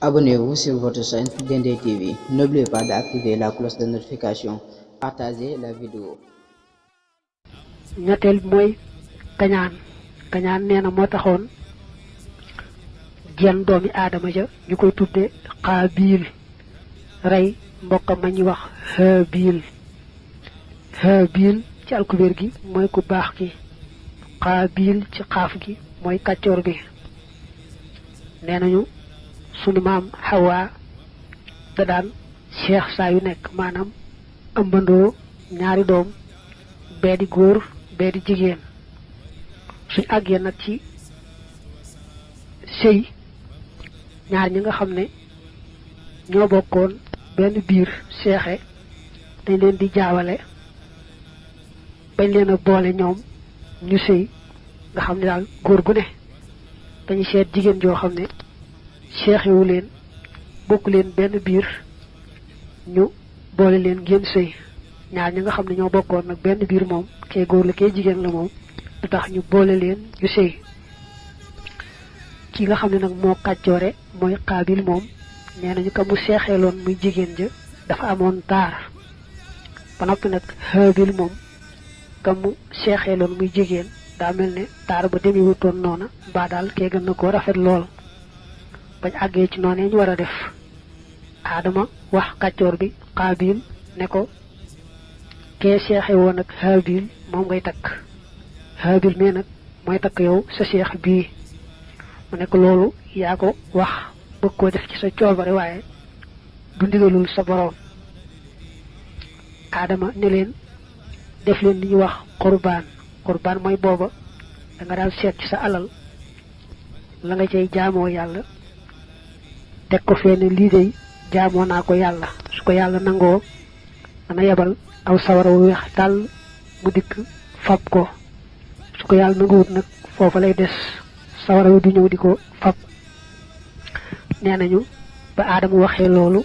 Abonnez-vous sur votre chaîne Dendé TV. N'oubliez pas d'activer la cloche de notification. Partagez la vidéo. ñetteel bi mooy kañaan kañaan nee na moo taxoon jenn doomi aadama ja ñu koy tudde Xaabil rey mbokkam ma ñuy wax Haabil ci alkubeer gi mooy ku baax ki Xaabil ci xaaf gi mooy kàccoor bi nee nañu sunu maam Hawa da daan seex saa yu nekk maanaam ëmbandoo ñaari doom bee di góor bee di jigéen suñ àggee nag ci sëy ñaar ñi nga xam ne ñoo bokkoon benn biir seexe dañ leen di jaawale bañ leen a boole ñoom ñu sëy nga xam ne daal góor gu ne dañu seet jigéen joo xam ne seexewu leen bokk leen benn biir ñu boole leen ngeen sëy ñaar ñi nga xam ne ñoo bokkoon nag benn biir moom kee góor la kee jigéen la moom du tax ñu boole leen ñu sëy ki nga xam ne nag moo kàccoore mooy Xaabil moom nee nañu ko mu seexeeloon muy jigéen ja dafa amoon taar ba noppi nag Haabil moom ka mu seexeeloon muy jigéen daa mel ne taar ba demewutoon noona mbaa daal kee gën na koo rafet lool bañ àggee ci noonee ñu war a def Aadama wax kàccoor bi Xaabil ne ko kee seexe woon ak Haabil moom ngay takk Haabil mais nag mooy takk yow sa seex bii mu nekk loolu yaa ko wax bëgg koo def ci sa coobare waaye du ndigalul sa boroom Aadama ne leen def leen li ñuy wax qurbaan mooy booba da nga daal seet ci sa alal la nga cay jaamoo yàlla teg ko fee ne lii day jaamoo naa ko yàlla su ko yàlla nangoo dana yebal aw sawara wu weex tàll mu dikk fab ko su ko yàlla nanguwut nag foofa lay des sawara wi du ñëw di ko fab nee nañu ba Aadama waxee loolu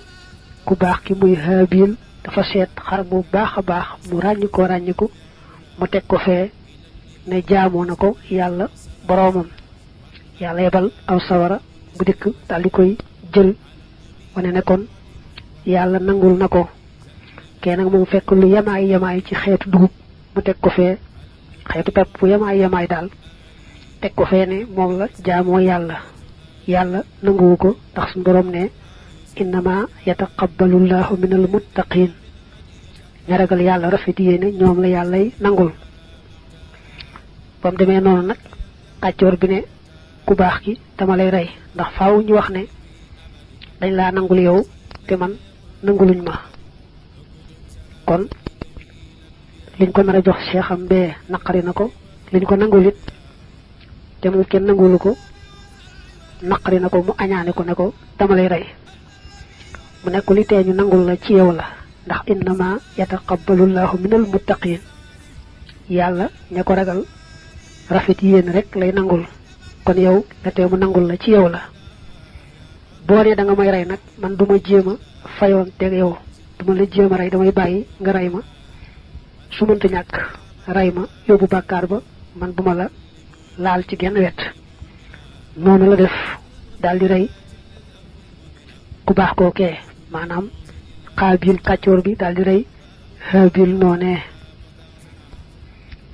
ku baax ki muy Haabil dafa seet xar bu baax a baax mu ràññiku mu teg ko fee ne jaamoo na ko yàlla boroomam yàlla yebal aw sawara bu dikk daal di koy jël wane ne kon yàlla nangul na ko kee nag moom fekk lu yamaay ci xeetu dugub mu teg ko fee xeetu pepp bu yamaay daal teg ko fee ne moom la jaamoo yàlla nanguwu ko ndax suñu borom ne innama yataqabbalu llahu minal muttaqin ña ragal yàlla rafet yéene ñoom la yàllay nangul ba mu demee noonu nag kàccoor bi ne ku baax ki dama lay rey ndax faaw ñu wax ne dañ laa nangul yow te man nanguluñ ma kon liñ ko nar a jox seexam bee naqari na ko liñ ko nangul it te mu kenn nangulu ko naqari na ko mu añaane ko ne ko dama lay rey mu nekk li tee ñu nangul la ci yow la ndax innama yataqabbalu llahu minal muttaqin yàlla ña ko ragal rafet yéen rek lay nangul kon yow la tee mu nangul la ci yow la boo nee da nga may rey nag man duma jéem a fayoon teg yow duma la jéem a rey damay bàyyi nga rey ma su mënta ñàkk rey ma yóbbu bàkkaar ba man duma la laal ci genn wet noonu la def daal di rey ku baax koo kee maanaam Xaabil kàccoor bi daal di rey Haabil noonee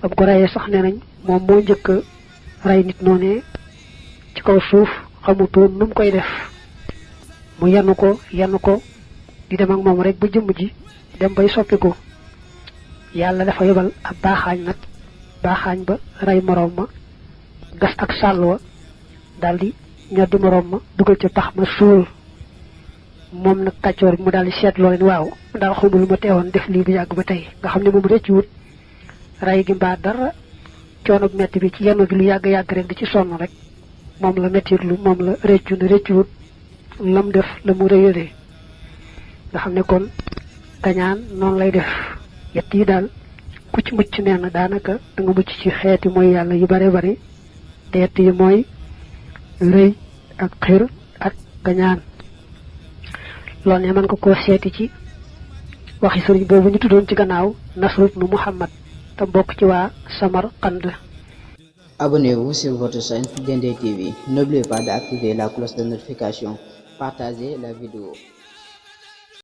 ba mu ko reyee sax nee nañ moom moo njëkk a rey nit noonee ci kaw suuf xamutoon nu mu koy def mu yanu ko di dem ak moom rek ba jëmm ji dem bay soppiku yàlla dafa yebal ab baaxaañ ba rey moroom ma gas ak sàll wa daldi ñoddi moroom ma dugal ca pax ma suul moom nag kàccoor bi mu daal di seetloo leen waaw daal xamul lu ma teewoon def lii bu yàgg ba tey nga xam ne moom rëcc wut rey gi mbaa dara coono bu metti bi ci yenn gi lu yàgg rek di ci sonn rek moom la mettitlu moom la rëccu ne rëcc wut lam def la mu rëyëlee nga xam ne kon kañaan noonu lay def yett yi daal ku ci mucc nee na daanaka da nga mucc ci xeeti mooy yàlla yu bare bari te yett yi mooy rëy ak xir ak kañaan loolu ne mën nga koo seeti ci waxi sëriñ boobu ñu tuddoon ci gannaaw Nasru ibnu Muhammad te bokk ci waa Samarqand. Abonnez-vous sur votre chaîne Dendé TV. N'oubliez pas d'activer la cloche de notification. partager la vidéo.